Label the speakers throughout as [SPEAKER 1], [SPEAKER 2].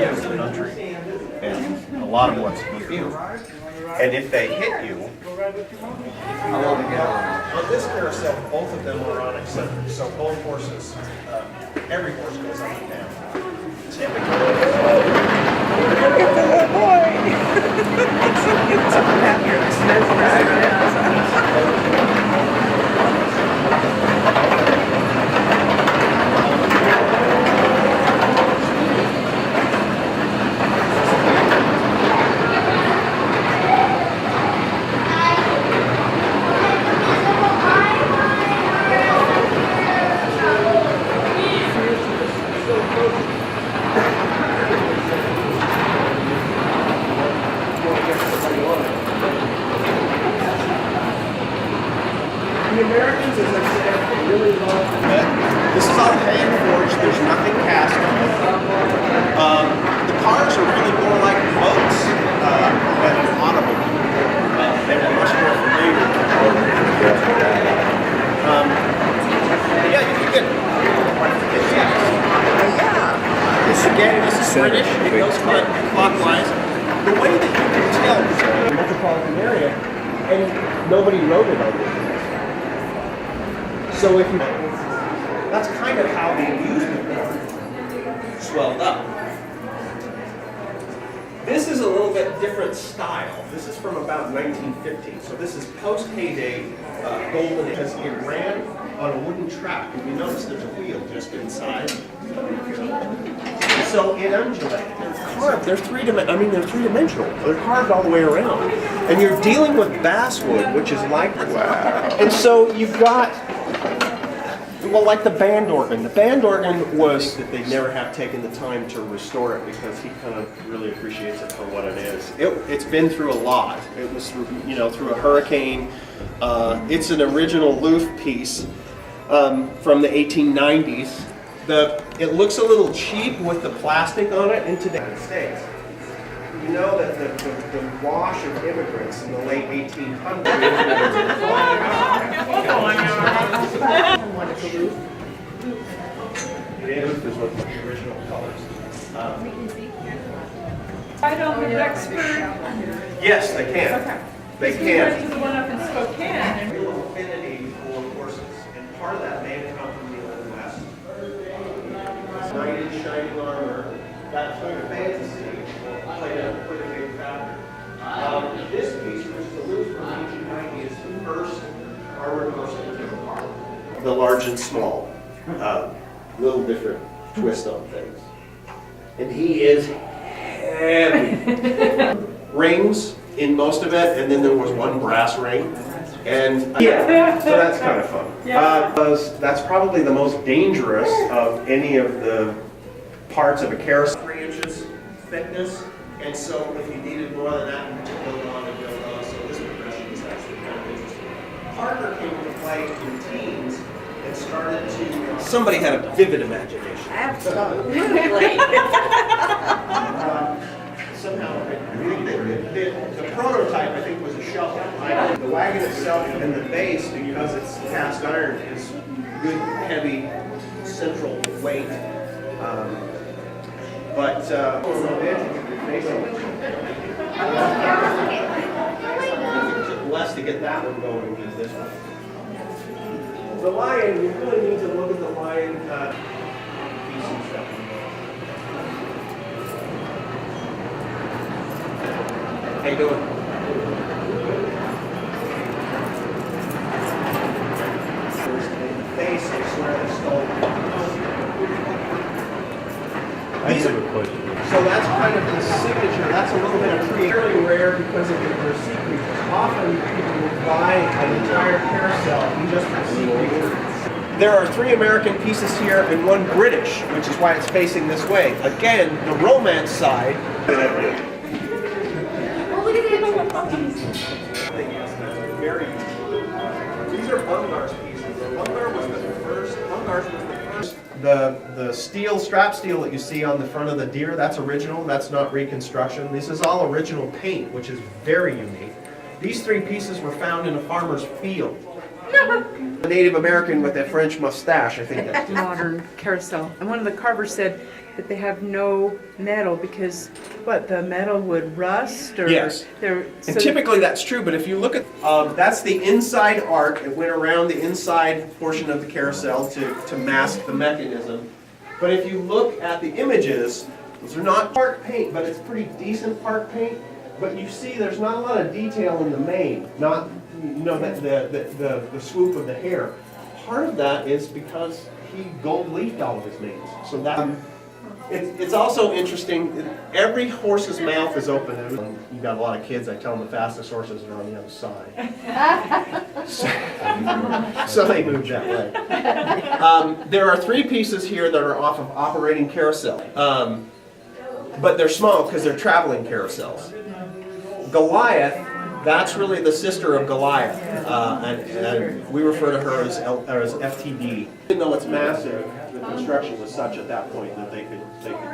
[SPEAKER 1] of the country, and a lot of what's perfume. And if they hit you, on this carousel, both of them are on eccentric, so both horses, every horse goes up and down. Typically,
[SPEAKER 2] look at the little boy. It's so cute. It's
[SPEAKER 1] the Americans, as I said, really love it. This is all hand forged. There's nothing cast on it. The cars are really more like boats than an automobile. They were much more familiar with the boat. Yeah, you can get. This again, this is British. It goes clockwise. The way that you can tell is in the metropolitan area, and nobody rode it on this. So if you, that's kind of how the amusement park swelled up. This is a little bit different style. This is from about 1950. So this is post-heyday golden, because it ran on a wooden track. If you notice, there's a wheel just inside. So it undulates. They're carved. They're three-dimensional. I mean, they're three-dimensional. They're carved all the way around. And you're dealing with basswood, which is like wow. And so you've got. Well, like the band organ. The band organ was that they never have taken the time to restore it because he kind of really appreciates it for what it is. It's been through a lot. It was through, through a hurricane. It's an original Louvre piece from the 1890s. It looks a little cheap with the plastic on it in today's States. You know that the wash of immigrants in the late 1800s. Louvre is what the original colors.
[SPEAKER 3] I don't know Rexford.
[SPEAKER 1] Yes, they can.
[SPEAKER 3] Okay.
[SPEAKER 1] They
[SPEAKER 3] We
[SPEAKER 1] can.
[SPEAKER 3] went to the one up in Spokane.
[SPEAKER 1] Real affinity for horses, and part of that may have come from the Old West. Knight in shining armor, that sort of fantasy played a big factor. This piece, which is the Louvre from 1890, is the first armored horse that came apart. The large and small, little different twist on things. And he is heavy. Rings in most of it, and then there was one brass ring. And yeah, so that's kind of fun. That's probably the most dangerous of any of the parts of a carousel. 3 inches thickness, and so if you needed more than that, you could build on and build on. So this progression is actually kind of interesting. Parker came into play in teens and started to. Somebody had a vivid imagination.
[SPEAKER 2] Absolutely.
[SPEAKER 1] Somehow, the prototype, I think, was a shelf. The wagon itself and the base, because it's cast iron, is good, heavy, central weight. Less to get that one going than this one. The lion, you really need to look at the lion piece and stuff. How you doing? The face is where the skull. So that's kind of the signature. That's a little bit of fairly rare because of their sea creatures. Often people will buy an entire carousel just for sea creatures. There are 3 American pieces here and 1 British, which is why it's facing this way. Again, the romance side. Very. These are Bungar's pieces. Bungar was the first. Bungar's was the first. The steel, strap steel that you see on the front of the deer, that's original. That's not reconstruction. This is all original paint, which is very unique. These 3 pieces were found in a farmer's field. A Native American with a French mustache, I think that's
[SPEAKER 3] modern carousel. And one of the carvers said that they have no metal because, what, the metal would rust? Or
[SPEAKER 1] Yes. And typically that's true, but if you look at, that's the inside art. It went around the inside portion of the carousel to mask the mechanism. But if you look at the images, those are not park paint, but it's pretty decent park paint. But you see there's not a lot of detail in the mane, not, you know, the swoop of the hair. Part of that is because he gold leafed all of his manes. So that, it's also interesting, every horse's mouth is open. You got a lot of kids, I tell them the fastest horses are on the other side. So they move that way. There are 3 pieces here that are off of operating carousel. But they're small because they're traveling carousels. Goliath, that's really the sister of Goliath, and we refer to her as FTD. Even though it's massive, the construction was such at that point that they could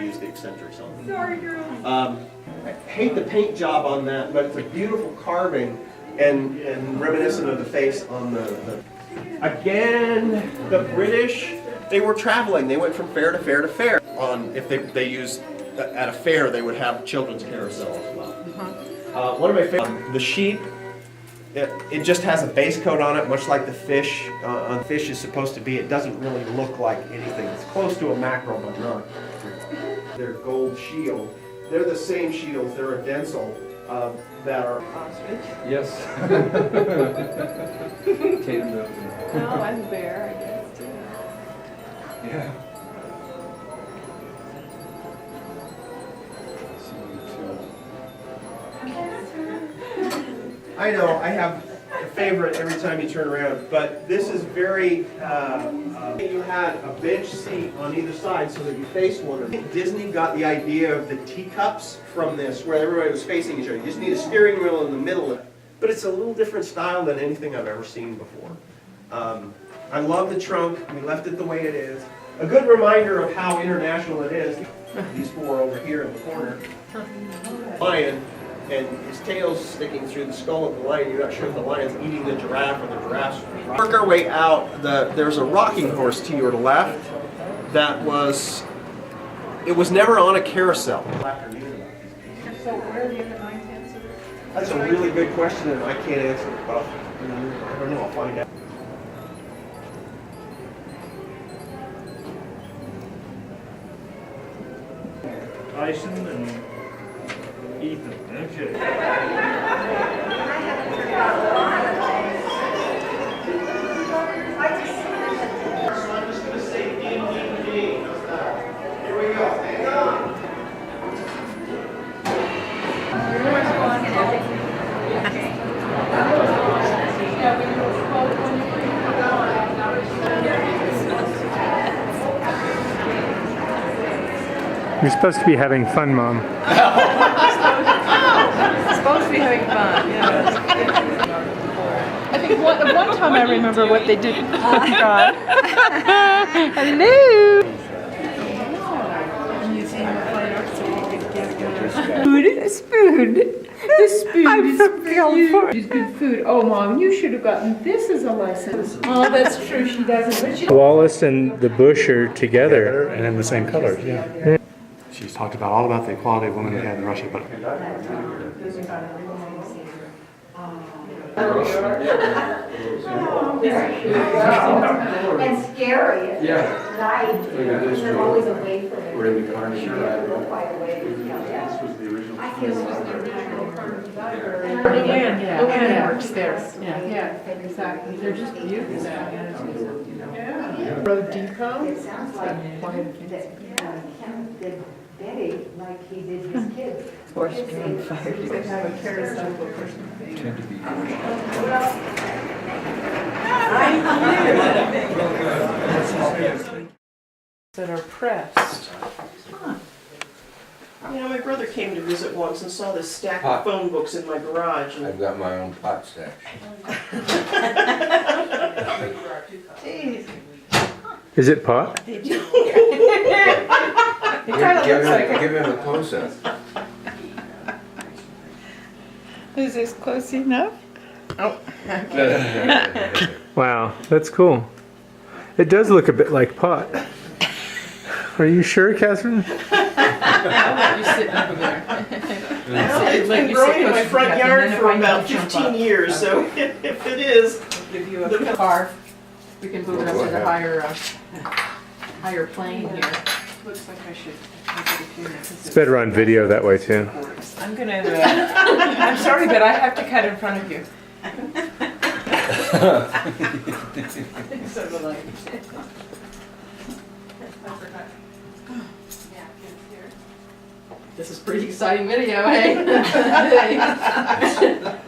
[SPEAKER 1] use the eccentrics on them. I hate the paint job on that, but it's a beautiful carving and reminiscent of the face on the. Again, the British, they were traveling. They went from fair to fair to fair. If they used at a fair, they would have children's carousel as well. One of my favorites, the sheep, it just has a base coat on it, much like the fish. Fish is supposed to be. It doesn't really look like anything. It's close to a mackerel, but not. Their gold shield. They're the same shields. They're a densal that are. Ostrich? Yes.
[SPEAKER 3] No, I'm a bear, I guess, too.
[SPEAKER 4] Yeah.
[SPEAKER 1] I know, I have a favorite every time you turn around, but this is very, you had a bench seat on either side so that you faced one another. Disney got the idea of the teacups from this, where everybody was facing each other. You just need a steering wheel in the middle of it. But it's a little different style than anything I've ever seen before. I love the trunk. We left it the way it is. A good reminder of how international it is. These 4 over here in the corner. Lion. And his tail's sticking through the skull of the lion. You're not sure if the lion's eating the giraffe or the giraffe's. Work our way out. There's a rocking horse to your left. It was never on a carousel.
[SPEAKER 3] So where are the other 9 answers?
[SPEAKER 1] That's a really good question, and I can't answer it. But I don't know. I'll find out.
[SPEAKER 4] Tyson and Ethan. Okay.
[SPEAKER 1] So I'm just going to say D. How's that? Here we go. Hang on.
[SPEAKER 5] You're supposed to be having fun, Mom.
[SPEAKER 3] Supposed to be having fun, yeah. I think one time I remember what they did. God. Hello. Food, a spoon. The spoon is for you. It's good food. Oh, Mom, you should have gotten this as a lesson. Oh, that's true. She doesn't. But she
[SPEAKER 5] Wallace and the bush are together.
[SPEAKER 4] And in the same colors, yeah. She's talked about all about the equality of women we had in Russia, but
[SPEAKER 6] And scary at night, because they're always away from it.
[SPEAKER 4] really tarnished her.
[SPEAKER 6] Quite away, you know, yeah.
[SPEAKER 4] This was the original.
[SPEAKER 6] I feel like
[SPEAKER 3] Anne works there. Yeah, exactly. They're just beautiful. Yeah. Road Depot.
[SPEAKER 6] it sounds like that Ken did Betty like he did his kids.
[SPEAKER 3] Horse drawn fire. They have a carousel for
[SPEAKER 4] Tend to be.
[SPEAKER 3] that are pressed.
[SPEAKER 7] You know, my brother came to visit once and saw this stack of phone books in my garage. And
[SPEAKER 8] I've got my own pot stash.
[SPEAKER 7] Jeez.
[SPEAKER 5] Is it pot?
[SPEAKER 3] It kind of looks like
[SPEAKER 8] Give him a close-up.
[SPEAKER 2] Is this close enough?
[SPEAKER 3] Oh.
[SPEAKER 5] Wow, that's cool. It does look a bit like pot. Are you sure, Catherine?
[SPEAKER 3] I'll let you sit over there.
[SPEAKER 7] It's been growing in my front yard for about 15 years, so if it is,
[SPEAKER 3] Give you a car. We can move it up to the higher plane here. Looks like I should make it a few minutes.
[SPEAKER 5] It's better on video that way too.
[SPEAKER 3] I'm gonna, I'm sorry, but I have to cut in front of you. Sort of like. This is pretty exciting video, hey?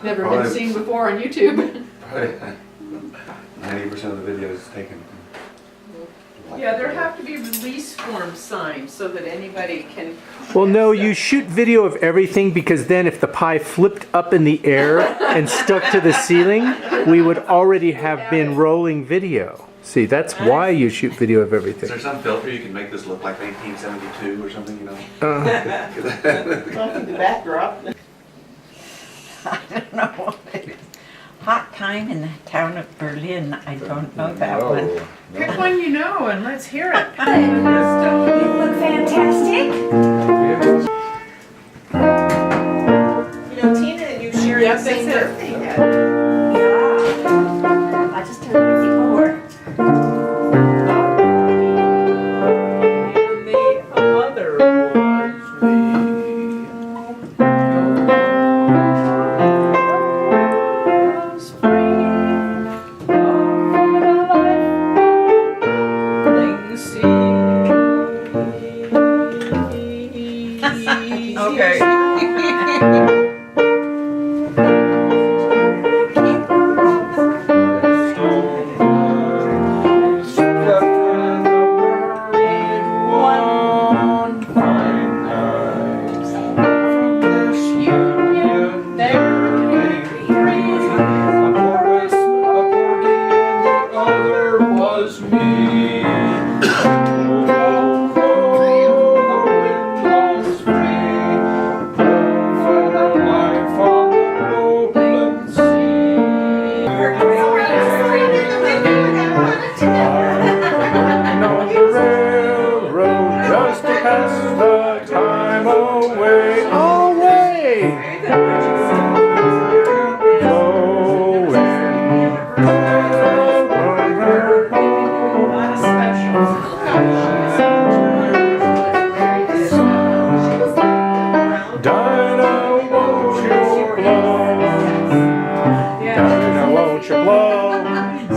[SPEAKER 3] Never been seen before on YouTube.
[SPEAKER 4] 90% of the video is taken.
[SPEAKER 3] Yeah, there have to be release forms signed so that anybody can.
[SPEAKER 5] Well, no, you shoot video of everything because then if the pie flipped up in the air and stuck to the ceiling, we would already have been rolling video. See, that's why you shoot video of
[SPEAKER 4] Is
[SPEAKER 5] everything.
[SPEAKER 4] there some filter you can make this look like 1972 or something, you know?
[SPEAKER 7] the backdrop.
[SPEAKER 6] I don't know what it is. Hot time in the town of Berlin. I don't know that one.
[SPEAKER 3] Pick one you know and let's hear it.
[SPEAKER 6] You look fantastic.
[SPEAKER 7] You know, Tina and you share
[SPEAKER 3] Yep,
[SPEAKER 7] the same
[SPEAKER 3] that's it.
[SPEAKER 7] birthday yet.
[SPEAKER 6] Yeah. I just turned 54.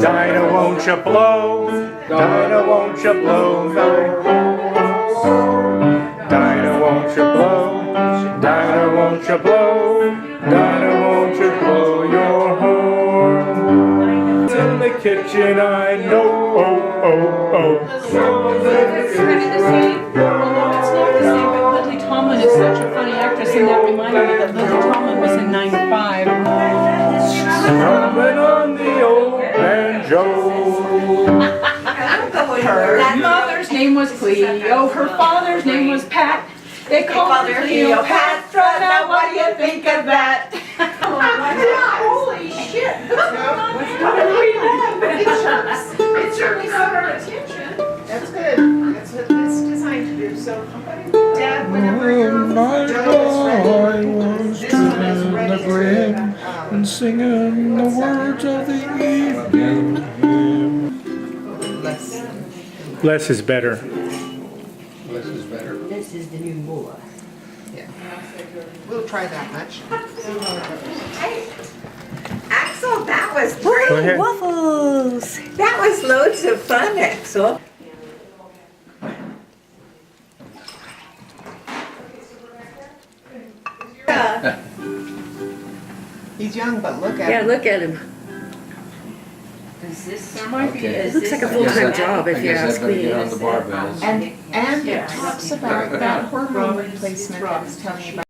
[SPEAKER 5] Dinah, won't you blow? Dinah, won't you blow? Dinah, won't you blow? Dinah, won't you blow? Dinah, won't you blow your horn? It's in the kitchen, I know. Oh, oh, oh.
[SPEAKER 3] It's kind of the same, although it's not the same, but Lily Tomlin is such a funny actress, and that reminded me that Lily Tomlin was in 95.
[SPEAKER 5] Strumming on the old banjo.
[SPEAKER 3] Her mother's name was Cleo, her father's name was Pat. They called her Cleopatra, now what do you think of that? Holy shit! It certainly got our attention.
[SPEAKER 7] That's good. That's what it's designed to do. So, Dad, whenever you're done this this one is ready to
[SPEAKER 9] and singing the words of the evening hymn.
[SPEAKER 5] Less is better.
[SPEAKER 8] Less is better.
[SPEAKER 6] This is the new more.
[SPEAKER 7] We'll try that much.
[SPEAKER 6] Axel, that was
[SPEAKER 5] Go
[SPEAKER 6] great.
[SPEAKER 5] ahead.
[SPEAKER 6] Waffles. That was loads of fun, Axel.
[SPEAKER 7] He's young, but look at
[SPEAKER 2] Yeah,
[SPEAKER 7] him.
[SPEAKER 2] look at him.
[SPEAKER 6] Is this?
[SPEAKER 3] There might be.
[SPEAKER 8] Okay.
[SPEAKER 2] Looks like a full-time job if you ask me.
[SPEAKER 8] Get on the barbells.
[SPEAKER 7] And it talks about that hormone replacement I was telling you about.